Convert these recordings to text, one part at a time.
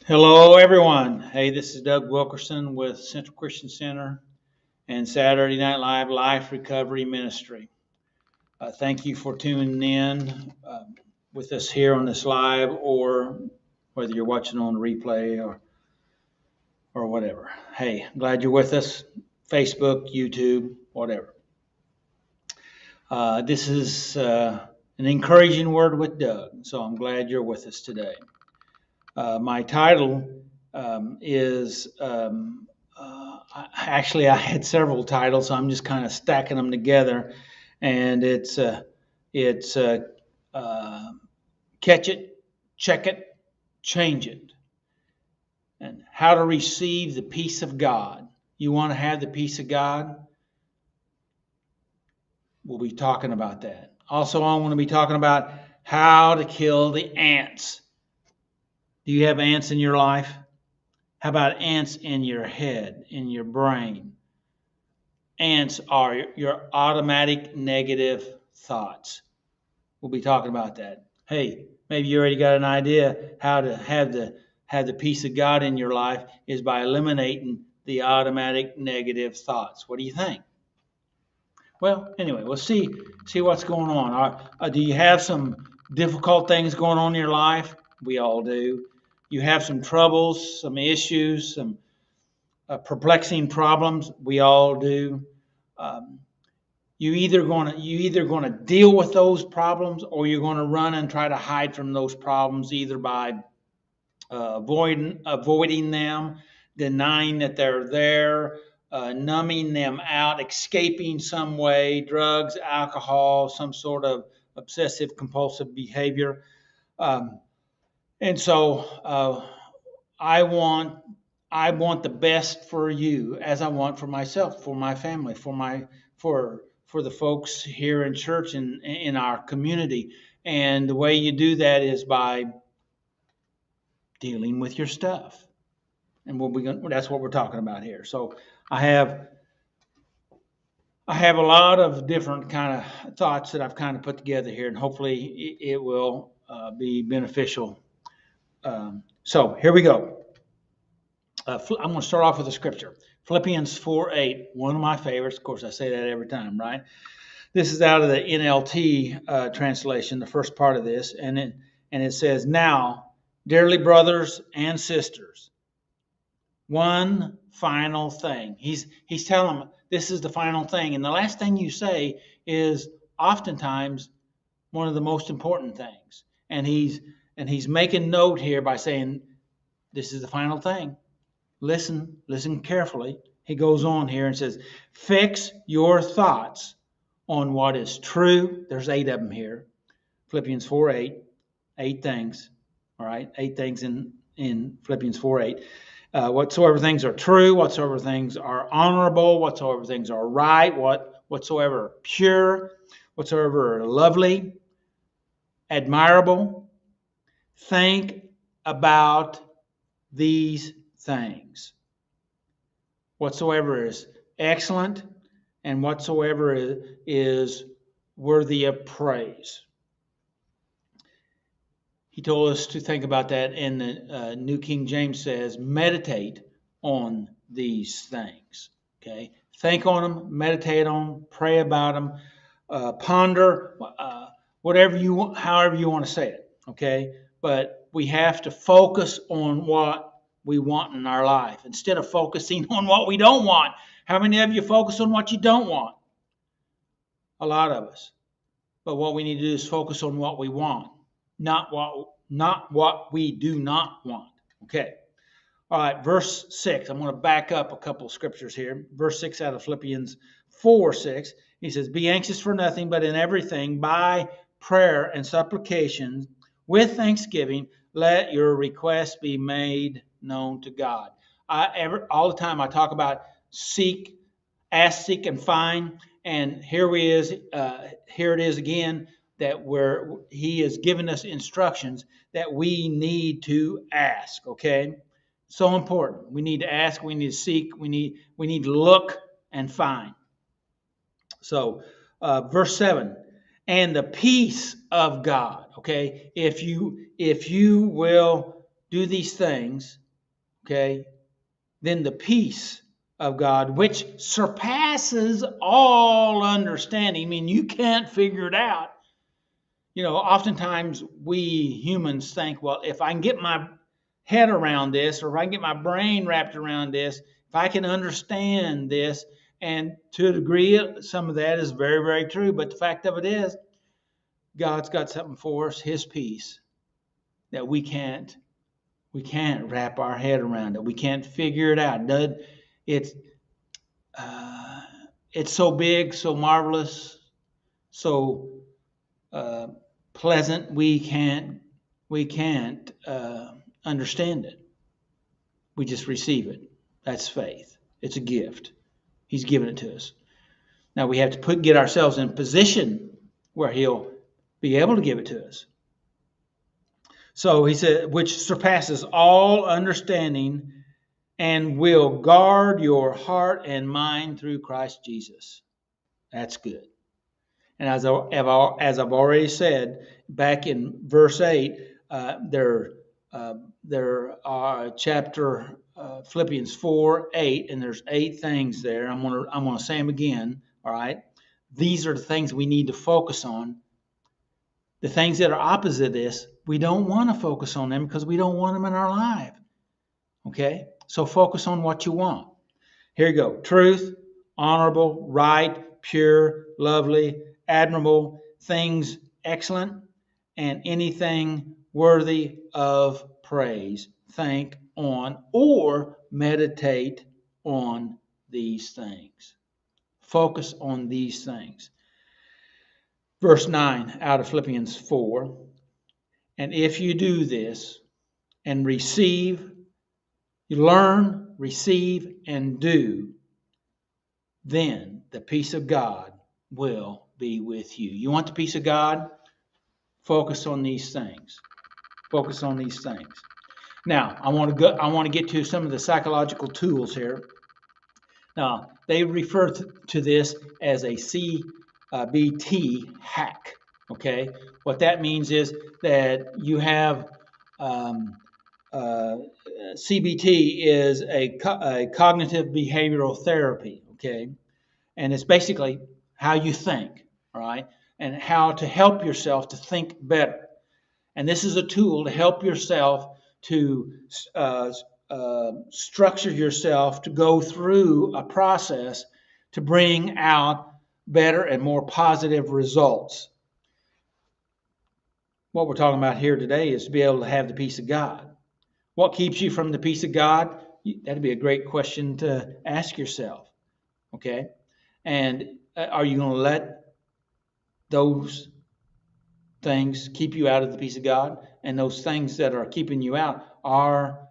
Hello, everyone. Hey, this is Doug Wilkerson with Central Christian Center and Saturday Night Live Life Recovery Ministry. Thank you for tuning in with us here on this live, or whether you're watching on replay or whatever. Hey, I'm glad you're with us. Facebook, YouTube, whatever. This is an encouraging word with Doug, so I'm glad you're with us today. My title is actually I had several titles, so I'm just kind of stacking them together, and it's uh, catch it, check it, change it, and how to receive the peace of God. You want to have the peace of God? We'll be talking about that. Also, I want to be talking about how to kill the ants. Do you have ants in your life? How about ants in your head, in your brain? Ants are your automatic negative thoughts. We'll be talking about that. Hey, maybe you already got an idea how to have the peace of God in your life is by eliminating the automatic negative thoughts. What do you think? Well, anyway, we'll see what's going on. Do you have some difficult things going on in your life? We all do. You have some troubles, some issues, some perplexing problems. We all do. Um, you either going to deal with those problems, or you're going to run and try to hide from those problems, either by avoiding them, denying that they're there, numbing them out, escaping some way, drugs, alcohol, some sort of obsessive compulsive behavior. Um, and so I want I want the best for you, as I want for myself, for my family, for the folks here in church and in our community. And the way you do that is by dealing with your stuff. And that's what we're talking about here. So I have I have a lot of different kind of thoughts that I've kind of put together here, and hopefully it will be beneficial. So here we go. I'm going to start off with a scripture. Philippians 4:8, one of my favorites. Of course, I say that every time, right? This is out of the NLT translation, the first part of this, and it says, "Now, dearly brothers and sisters, one final thing." He's telling them this is the final thing, and the last thing you say is oftentimes one of the most important things. And he's making note here by saying this is the final thing. Listen carefully. He goes on here and says, "Fix your thoughts on what is true." There's 8 of them here. Philippians 4:8, 8 things. All right, 8 things in Philippians 4:8. Whatsoever things are true, whatsoever things are honorable, whatsoever things are right, whatsoever pure, whatsoever are lovely, admirable, think about these things. Whatsoever is excellent and whatsoever is worthy of praise. He told us to think about that, and the New King James says, meditate on these things. Okay, think on them, meditate on them, pray about them, ponder, whatever you want, however you want to say it. Okay, but we have to focus on what we want in our life instead of focusing on what we don't want. How many of you focus on what you don't want? A lot of us. But what we need to do is focus on what we want, not what we do not want. Okay. All right, verse 6. I'm going to back up a couple of scriptures here. Verse 6 out of Philippians 4:6. He says, "Be anxious for nothing, but in everything by prayer and supplication with thanksgiving, let your requests be made known to God." All the time I talk about ask, seek, and find. And here it is again, that where he has given us instructions that we need to ask. Okay, so important. We need to ask. We need to seek. We need to look and find. So, verse 7, "And the peace of God." Okay, if you will do these things, okay, then the peace of God, which surpasses all understanding. I mean, you can't figure it out. Oftentimes we humans think, well, if I can get my head around this, or if I can get my brain wrapped around this, if I can understand this, and to a degree, some of that is very, very true. But the fact of it is, God's got something for us, His peace, that we can't wrap our head around it. We can't figure it out. It's so big, so marvelous, so pleasant. We can't understand it. We just receive it. That's faith. It's a gift. He's given it to us. Now we have to get ourselves in position where He'll be able to give it to us. So He said, which surpasses all understanding, and will guard your heart and mind through Christ Jesus. That's good. And as I've already said, back in verse 8, there are chapter Philippians 4:8, and there's 8 things there. I'm gonna say them again. All right, these are the things we need to focus on. The things that are opposite of this, we don't want to focus on them because we don't want them in our life. Okay, so focus on what you want. Here you go: truth, honorable, right, pure, lovely, admirable, things excellent, and anything worthy of praise. Think on or meditate on these things. Focus on these things. Verse 9 out of Philippians 4. And if you do this and receive, you learn, receive, and do, then the peace of God will be with you. You want the peace of God? Focus on these things. Focus on these things. Now, I want to get to some of the psychological tools here. Now, they refer to this as a CBT hack. Okay, what that means is that you have CBT is a cognitive behavioral therapy. Okay, and it's basically how you think, all right, and how to help yourself to think better. And this is a tool to help yourself to structure yourself to go through a process to bring out better and more positive results. What we're talking about here today is to be able to have the peace of God. What keeps you from the peace of God? That'd be a great question to ask yourself. Okay? And are you going to let those things keep you out of the peace of God? And those things that are keeping you out are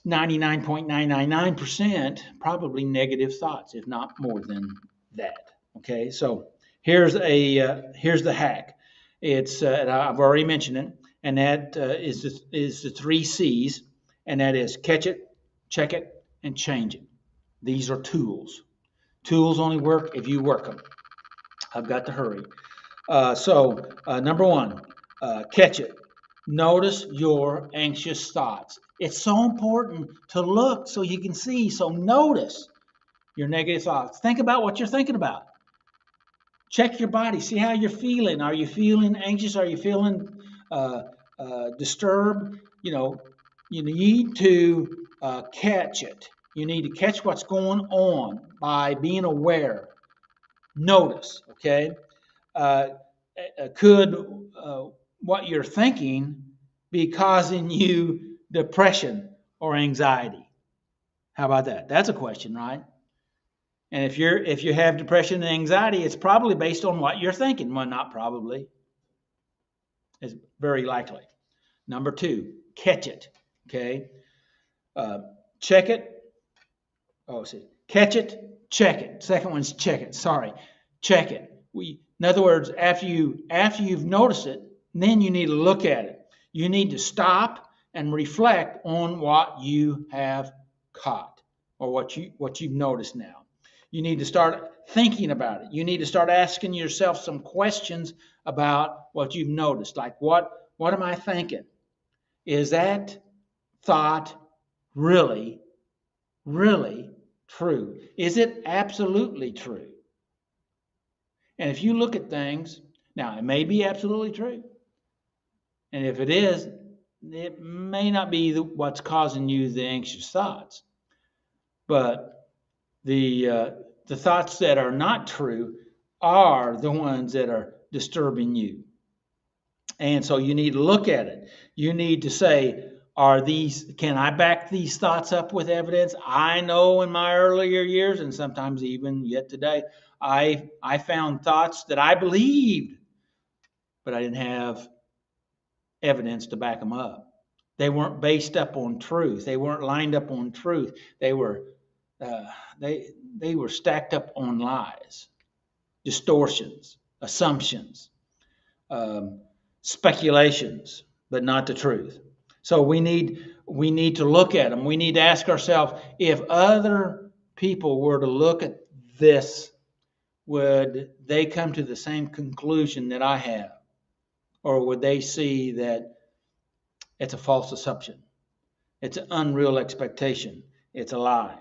99.999% probably negative thoughts, if not more than that. Okay? So here's the hack. It's I've already mentioned it, and that is the 3 C's, and that is catch it, check it, and change it. These are tools. Tools only work if you work them. I've got to hurry. So number 1, catch it. Notice your anxious thoughts. It's so important to look so you can see. So notice your negative thoughts. Think about what you're thinking about. Check your body. See how you're feeling. Are you feeling anxious? Are you feeling disturbed? You need to catch it. You need to catch what's going on by being aware. Notice, okay? Could what you're thinking be causing you depression or anxiety? How about that? That's a question, right? And if you have depression and anxiety, it's probably based on what you're thinking. Well, not probably. It's very likely. Number 2, catch it. Okay. Check it. Catch it, check it. Second one's check it. Sorry. Check it. In other words, after you've noticed it, then you need to look at it. You need to stop and reflect on what you have caught or what you've noticed now. You need to start thinking about it. You need to start asking yourself some questions about what you've noticed. Like, what am I thinking? Is that thought really, really true? Is it absolutely true? And if you look at things, now it may be absolutely true. And if it is, it may not be what's causing you the anxious thoughts. But the thoughts that are not true are the ones that are disturbing you. And so you need to look at it. You need to say, can I back these thoughts up with evidence? I know in my earlier years, and sometimes even yet today, I found thoughts that I believed, but I didn't have evidence to back them up. They weren't based up on truth. They weren't lined up on truth. They were they were stacked up on lies, distortions, assumptions, speculations, but not the truth. So we need to look at them. We need to ask ourselves, if other people were to look at this, would they come to the same conclusion that I have? Or would they see that it's a false assumption? It's an unreal expectation. It's a lie.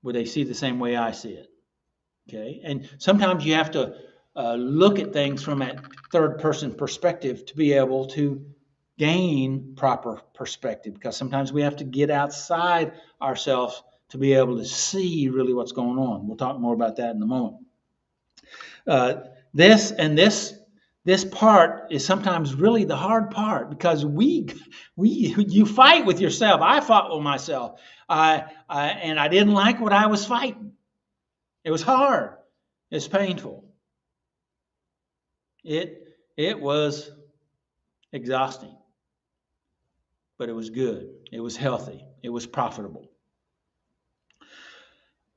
Would they see the same way I see it? Okay. And sometimes you have to look at things from a third person perspective to be able to gain proper perspective, because sometimes we have to get outside ourselves to be able to see really what's going on. We'll talk more about that in a moment. This part is sometimes really the hard part, because you fight with yourself. I fought with myself. And I didn't like what I was fighting. It was hard. It's painful. It was exhausting, but it was good. It was healthy. It was profitable.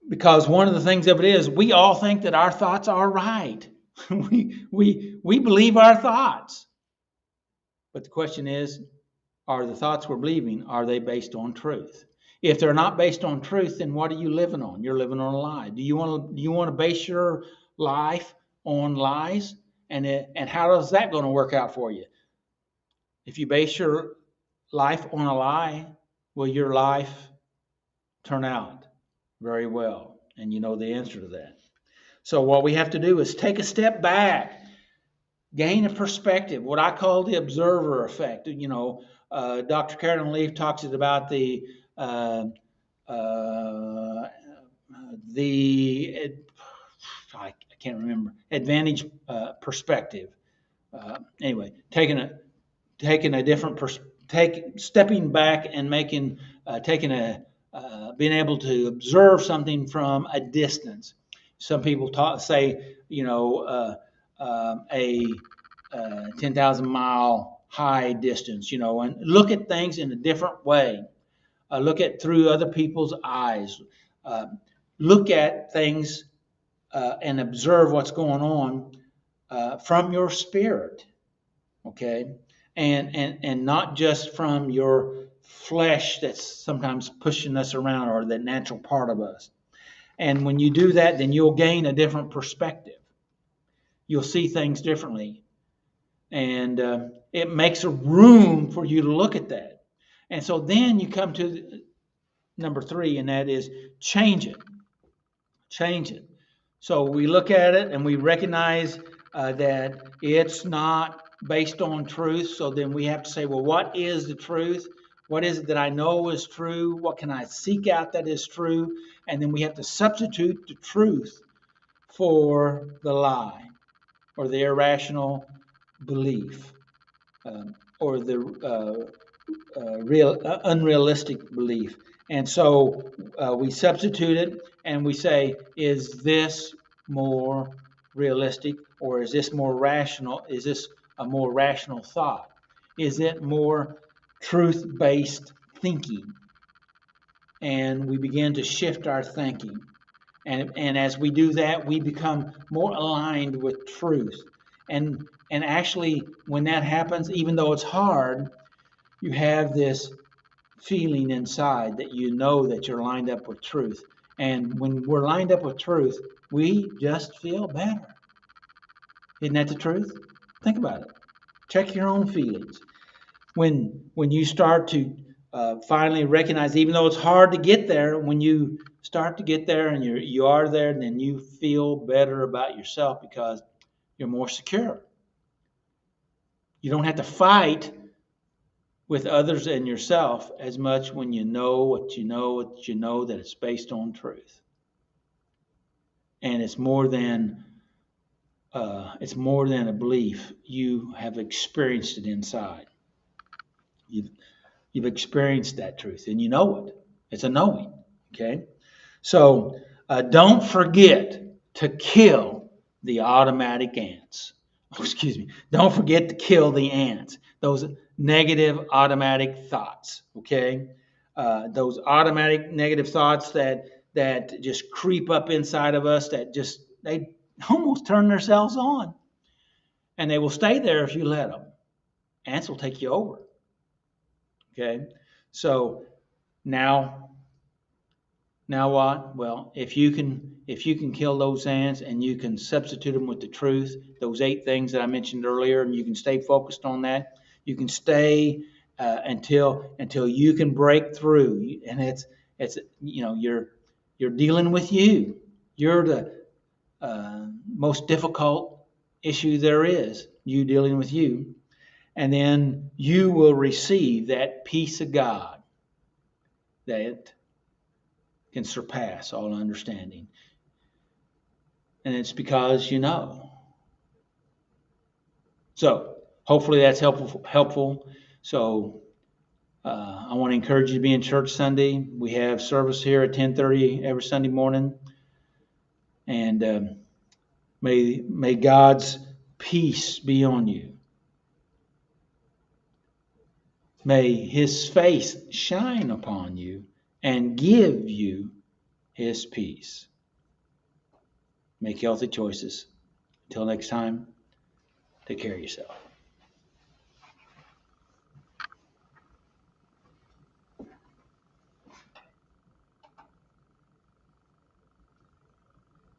Because one of the things of it is, we all think that our thoughts are right. we believe our thoughts. But the question is, are the thoughts we're believing, are they based on truth? If they're not based on truth, then what are you living on? You're living on a lie. Do you want to base your life on lies? And how is that going to work out for you? If you base your life on a lie, will your life turn out very well? And you know the answer to that. So what we have to do is take a step back, gain a perspective, what I call the observer effect. Dr. Carolyn Leaf talks about I can't remember, advantage perspective. Anyway, taking a different stepping back and being able to observe something from a distance. Some people say, a 10,000 mile high distance, and look at things in a different way. Look at through other people's eyes. Look at things and observe what's going on from your spirit, okay? And not just from your flesh that's sometimes pushing us around, or the natural part of us. And when you do that, then you'll gain a different perspective. You'll see things differently. And it makes a room for you to look at that. And so then you come to number 3, and that is change it. Change it. So we look at it and we recognize that it's not based on truth. So then we have to say, well, what is the truth? What is it that I know is true? What can I seek out that is true? And then we have to substitute the truth for the lie, or the irrational belief, or the unrealistic belief. And so we substitute it and we say, is this more realistic, or is this more rational? Is this a more rational thought? Is it more truth-based thinking? And we begin to shift our thinking. And as we do that, we become more aligned with truth. And actually, when that happens, even though it's hard, you have this feeling inside that you know that you're lined up with truth. And when we're lined up with truth, we just feel better. Isn't that the truth? Think about it. Check your own feelings. When you start to finally recognize, even though it's hard to get there, when you start to get there and you are there, then you feel better about yourself because you're more secure. You don't have to fight with others and yourself as much when you know what you know that it's based on truth. And it's more than a belief. You have experienced it inside. You've experienced that truth, and you know it. It's a knowing. Okay, so don't forget to kill the automatic ants. Oh, excuse me. Don't forget to kill the ants. Those negative automatic thoughts. Okay, those automatic negative thoughts that just creep up inside of us. They almost turn themselves on, and they will stay there if you let them. Ants will take you over. Okay, so now what? Well, if you can kill those ants and you can substitute them with the truth, those 8 things that I mentioned earlier, and you can stay focused on that, you can stay until you can break through. And it's you're dealing with you. You're the most difficult issue there is. You dealing with you. And then you will receive that peace of God that can surpass all understanding. And it's because you know. So hopefully that's helpful. So I want to encourage you to be in church Sunday. We have service here at 10:30 every Sunday morning. And may God's peace be on you. May his face shine upon you and give you his peace. Make healthy choices. Until next time, take care of yourself.